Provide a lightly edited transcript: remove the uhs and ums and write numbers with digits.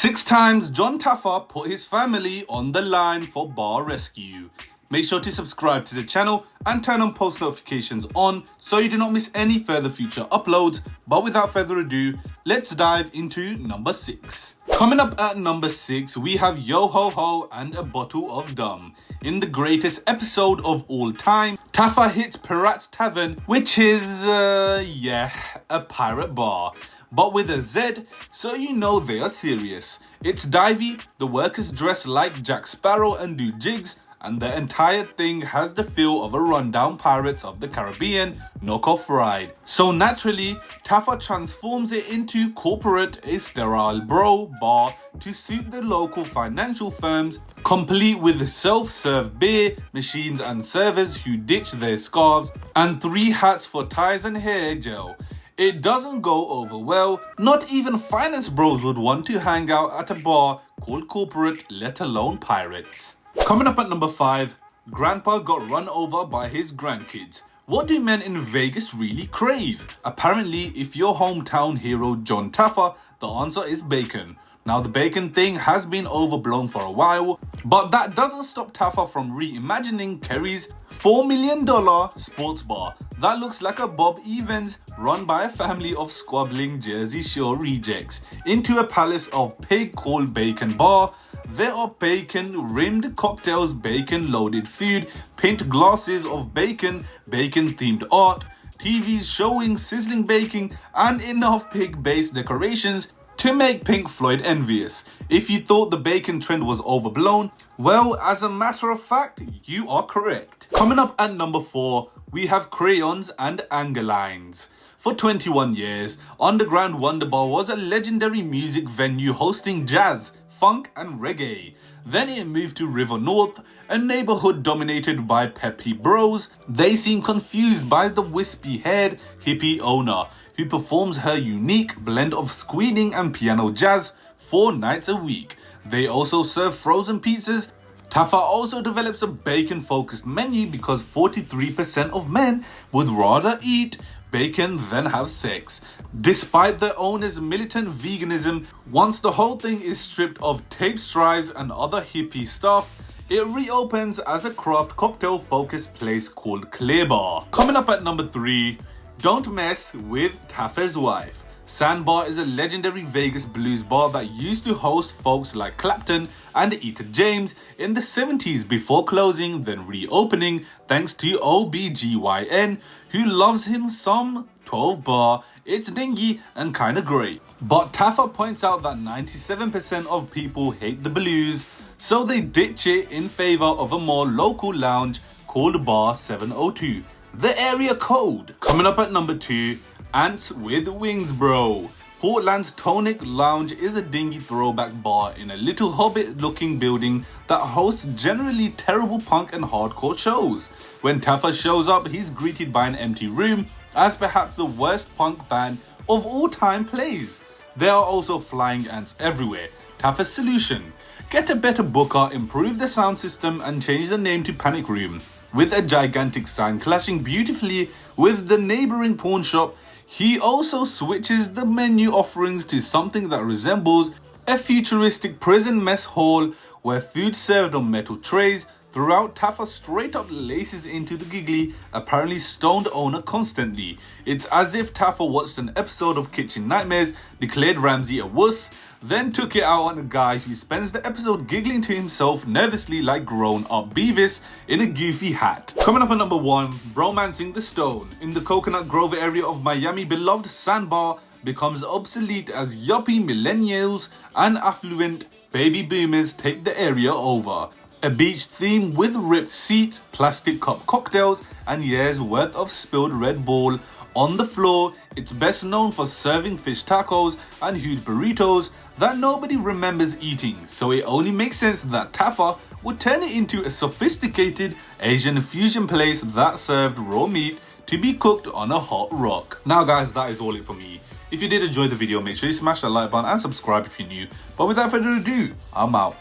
6 times Jon Taffer put his family on the line for bar rescue. Make sure to subscribe to the channel and turn on post notifications on so you do not miss any further future uploads. But without further ado, let's dive into number 6. Coming up at number 6, we have Yo Ho Ho and a Bottle of Dum. In the greatest episode of all time, Taffer hits Pirat's Tavern, which is, a pirate bar. But with a Z, so you know they are serious. It's divey, the workers dress like Jack Sparrow and do jigs, and the entire thing has the feel of a rundown Pirates of the Caribbean knockoff ride. So naturally, Taffer transforms it into corporate, a sterile bro bar to suit the local financial firms, complete with self-serve beer machines and servers who ditch their scarves, and 3 hats for ties and hair gel. It doesn't go over well. Not even finance bros would want to hang out at a bar called corporate, let alone pirates. Coming up at number 5, Grandpa got run over by his grandkids. What do men in Vegas really crave? Apparently, if you're hometown hero Jon Taffer, the answer is bacon. Now, the bacon thing has been overblown for a while, but that doesn't stop Taffer from reimagining Kerry's $4 million sports bar that looks like a Bob Evans run by a family of squabbling Jersey Shore rejects into a palace of pig called Bacon Bar. There are bacon-rimmed cocktails, bacon-loaded food, pint glasses of bacon, bacon-themed art, TVs showing sizzling bacon, and enough pig-based decorations to make Pink Floyd envious. If you thought the bacon trend was overblown, well, as a matter of fact, you are correct. Coming up at number 4, we have crayons and anger lines. For 21 years, Underground Wonder Bar was a legendary music venue hosting jazz, funk and reggae. Then it moved to River North, a neighborhood dominated by peppy bros. They seem confused by the wispy-haired hippie owner, who performs her unique blend of squealing and piano jazz 4 nights a week. They also serve frozen pizzas. Taffer also develops a bacon-focused menu because 43% of men would rather eat bacon than have sex. Despite the owner's militant veganism, once the whole thing is stripped of tape strides and other hippie stuff, it reopens as a craft cocktail focused place called Clear Bar. Coming up at number 3, don't mess with Taffer's wife. Sandbar is a legendary Vegas blues bar that used to host folks like Clapton and Etta James in the 70s before closing, then reopening thanks to OBGYN, who loves him some 12 bar. It's dingy and kinda great. But Taffer points out that 97% of people hate the blues, so they ditch it in favor of a more local lounge called Bar 702. The area code. Coming up at number 2, Ants with Wings Bro. Portland's Tonic Lounge is a dingy throwback bar in a little hobbit-looking building that hosts generally terrible punk and hardcore shows. When Taffer shows up, he's greeted by an empty room as perhaps the worst punk band of all time plays. There are also flying ants everywhere. Taffer's solution: get a better booker, improve the sound system, and change the name to Panic Room. With a gigantic sign clashing beautifully with the neighboring pawn shop, he also switches the menu offerings to something that resembles a futuristic prison mess hall where food served on metal trays. Throughout, Taffer straight up laces into the giggly, apparently stoned owner constantly. It's as if Taffer watched an episode of Kitchen Nightmares, declared Ramsay a wuss, then took it out on a guy who spends the episode giggling to himself nervously like grown-up Beavis in a goofy hat. Coming up at number 1, Bromancing The Stone. In the Coconut Grove area of Miami, beloved Sandbar becomes obsolete as yuppie millennials and affluent baby boomers take the area over. A beach theme with ripped seats, plastic cup cocktails, and years worth of spilled Red Bull on the floor. It's best known for serving fish tacos and huge burritos that nobody remembers eating, so it only makes sense that Taffer would turn it into a sophisticated Asian fusion place that served raw meat to be cooked on a hot rock. Now guys, that is all it for me. If you did enjoy the video, make sure you smash that like button and subscribe if you're new. But without further ado, I'm out.